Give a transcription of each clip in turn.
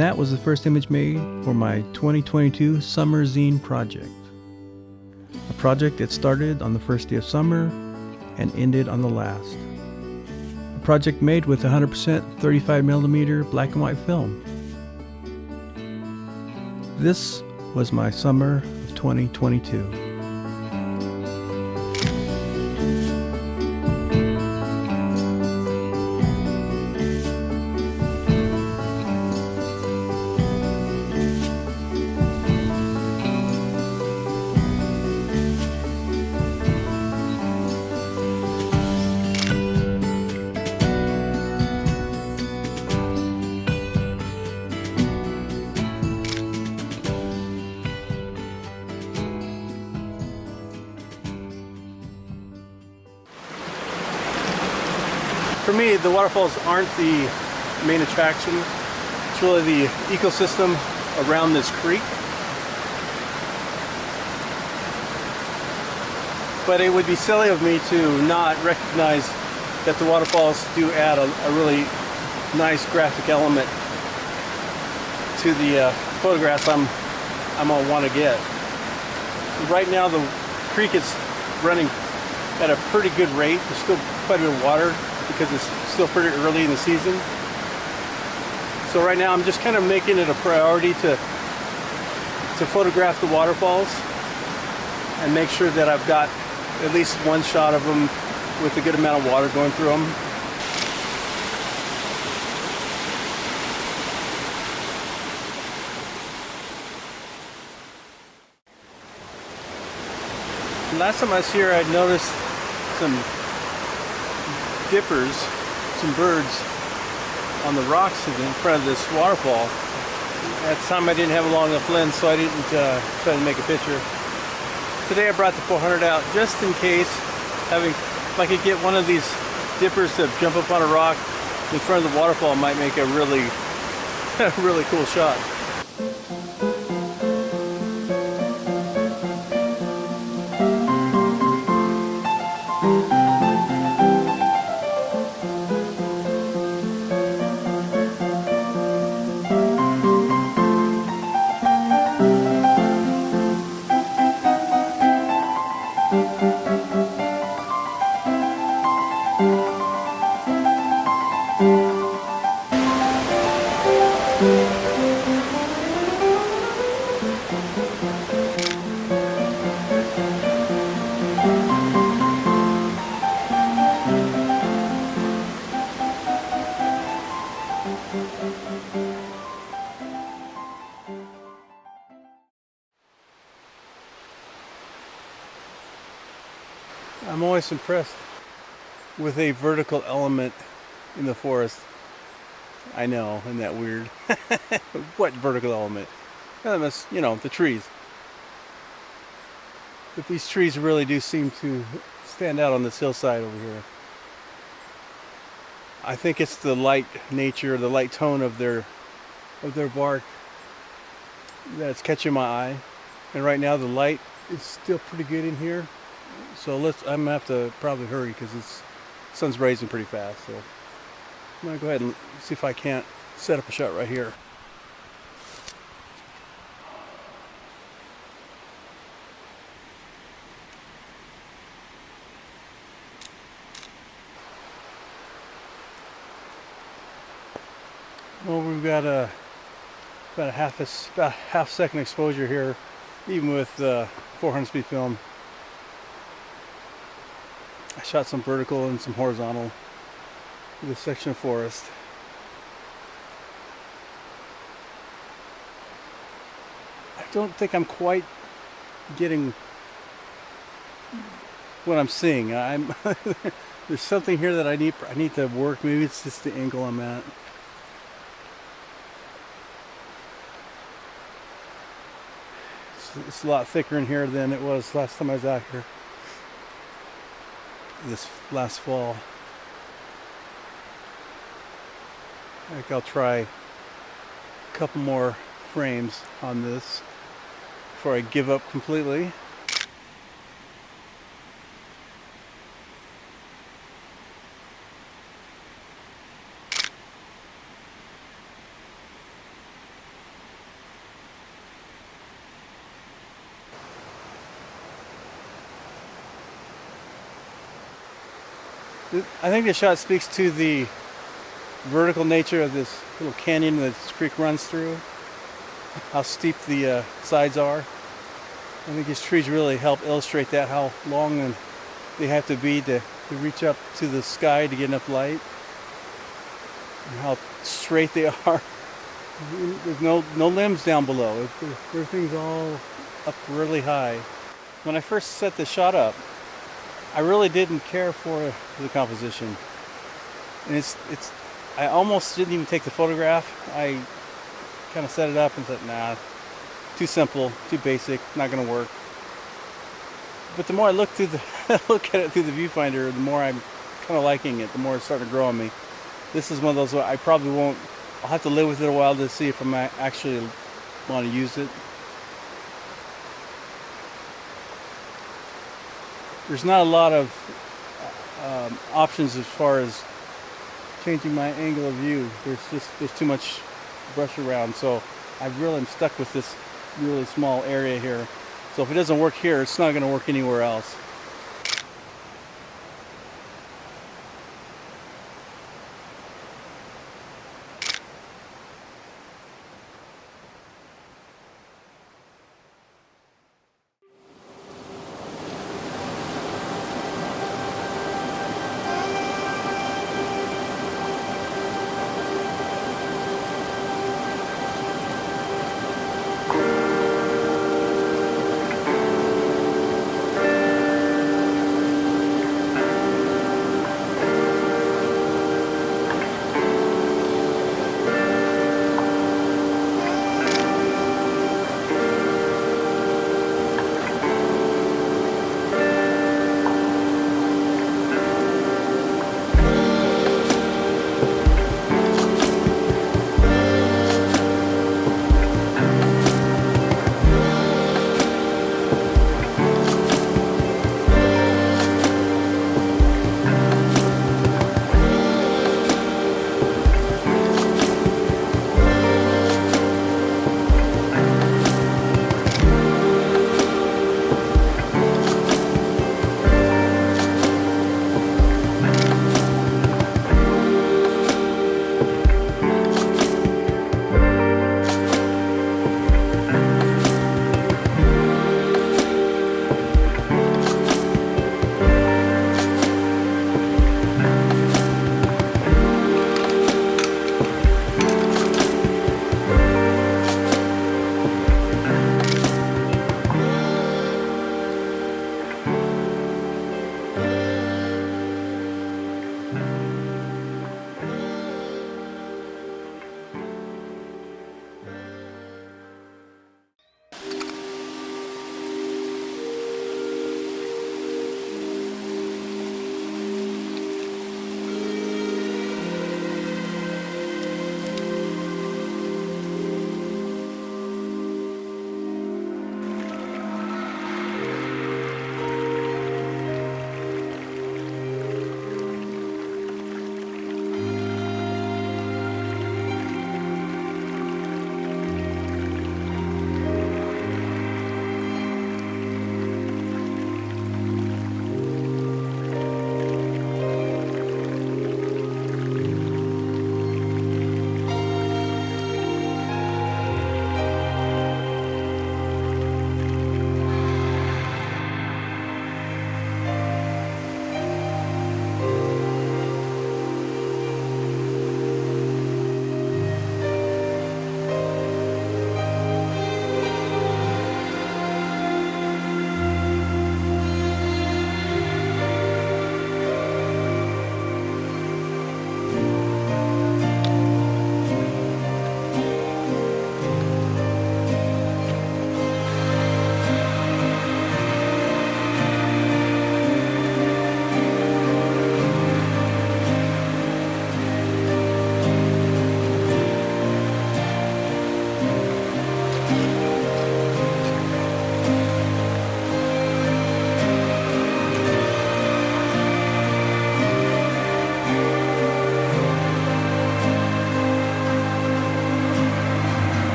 that was the first image made for my 2022 Summer Zine project. A project that started on the first day of summer and ended on the last. A project made with 100% 35mm black and white film. This was my summer of 2022. For me, the waterfalls aren't the main attraction. It's really the ecosystem around this creek. But it would be silly of me to not recognize that the waterfalls do add a really nice graphic element to the photographs I'm gonna want to get. Right now the creek is running at a pretty good rate. There's still quite a bit of water because it's still pretty early in the season. So right now I'm just kind of making it a priority to photograph the waterfalls and make sure that I've got at least one shot of them with a good amount of water going through them. Last time I was here, I noticed some dippers, some birds on the rocks in front of this waterfall. At the time I didn't have a long enough lens, so I didn't try to make a picture. Today I brought the 400 out just in case, if I could get one of these dippers to jump up on a rock in front of the waterfall, might make a really, really cool shot. I'm always impressed with a vertical element in the forest. I know, isn't that weird? What vertical element? You know, the trees. But these trees really do seem to stand out on this hillside over here. I think it's the light nature, the light tone of their bark that's catching my eye. And right now the light is still pretty good in here. So I'm gonna have to probably hurry because the sun's rising pretty fast. So I'm gonna go ahead and see if I can't set up a shot right here. Well, we've got about a half second exposure here, even with 400 speed film. I shot some vertical and some horizontal in this section of forest. I don't think I'm quite getting what I'm seeing. There's something here that I need to work. Maybe it's just the angle I'm at. It's a lot thicker in here than it was last time I was out here. This last fall. I think I'll try a couple more frames on this before I give up completely. I think the shot speaks to the vertical nature of this little canyon that this creek runs through, how steep the sides are. I think these trees really help illustrate that, how long they have to be to reach up to the sky to get enough light, and how straight they are. There's no limbs down below. Everything's all up really high. When I first set the shot up, I really didn't care for the composition, and I almost didn't even take the photograph. I kind of set it up and said, nah, too simple, too basic, not going to work. But the more I look look at it through the viewfinder, the more I'm kind of liking it. The more it's starting to grow on me. This is one of those where I probably won't. I'll have to live with it a while to see if I actually want to use it. There's not a lot of options as far as changing my angle of view. There's too much brush around, so I really am stuck with this really small area here. So if it doesn't work here, it's not going to work anywhere else.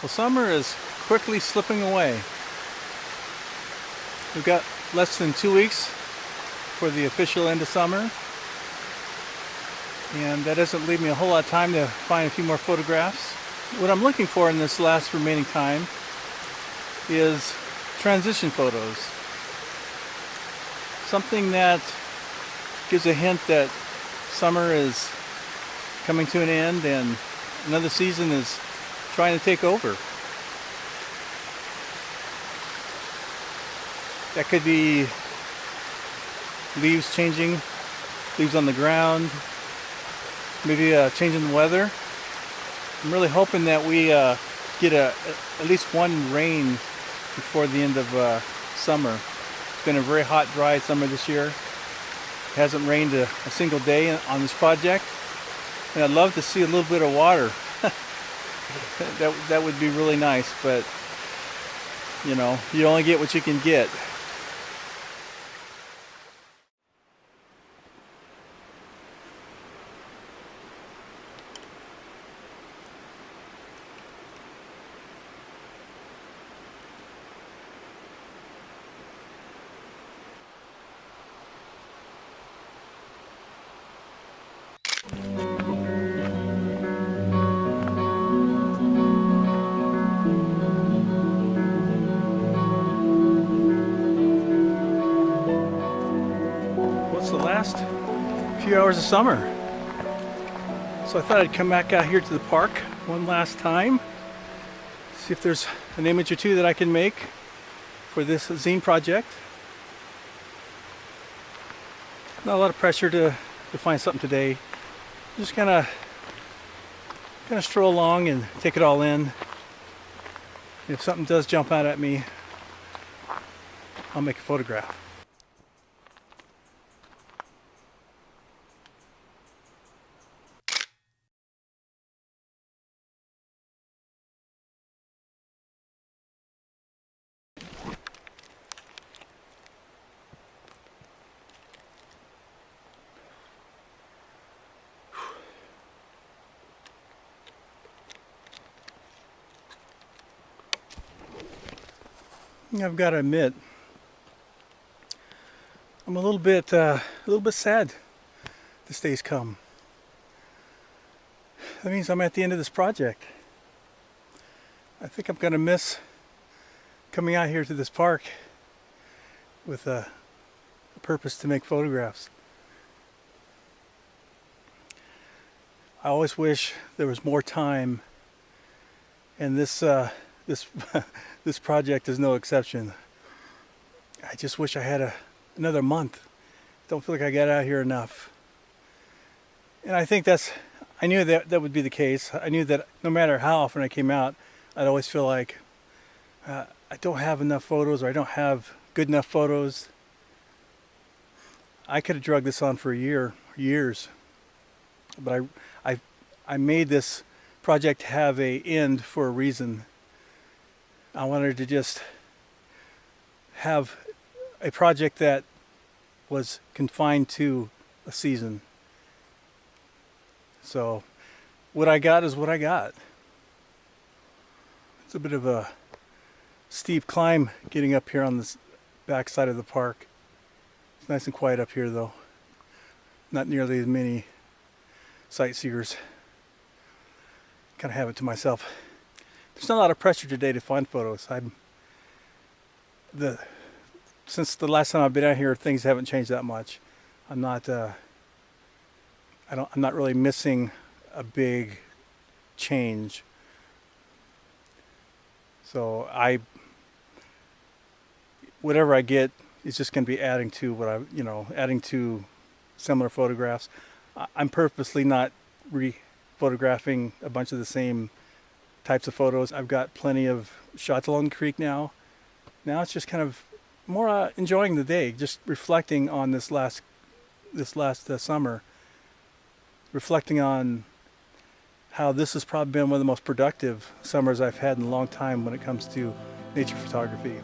Well, summer is quickly slipping away. We've got less than 2 weeks for the official end of summer. And that doesn't leave me a whole lot of time to find a few more photographs. What I'm looking for in this last remaining time is transition photos. Something that gives a hint that summer is coming to an end and another season is trying to take over. That could be leaves changing, leaves on the ground, maybe changing the weather. I'm really hoping that we get at least one rain before the end of summer. It's been a very hot, dry summer this year. It hasn't rained a single day on this project. And I'd love to see a little bit of water. That would be really nice, but you know, you only get what you can get. The last few hours of summer, so I thought I'd come back out here to the park one last time, see if there's an image or two that I can make for this zine project. Not a lot of pressure to find something today, just kind of stroll along and take it all in. If something does jump out at me, I'll make a photograph. I've got to admit, I'm a little bit sad this day's come. That means I'm at the end of this project. I think I'm going to miss coming out here to this park with a purpose to make photographs. I always wish there was more time, and this this project is no exception. I just wish I had another month. Don't feel like I got out here enough. And I think I knew that would be the case. I knew that no matter how often I came out, I'd always feel like I don't have enough photos, or I don't have good enough photos. I could have drugged this on for years. But I made this project have an end for a reason. I wanted to just have a project that was confined to a season. So what I got is what I got. It's a bit of a steep climb getting up here on this back side of the park. It's nice and quiet up here though. Not nearly as many sightseers. Kind of have it to myself. There's not a lot of pressure today to find photos. Since the last time I've been out here, things haven't changed that much. I'm not really missing a big change. So whatever I get is just going to be adding to adding to similar photographs. I'm purposely not re-photographing a bunch of the same types of photos. I've got plenty of shots along the creek now. Now it's just kind of more enjoying the day, just reflecting on this last summer, reflecting on how this has probably been one of the most productive summers I've had in a long time when it comes to nature photography.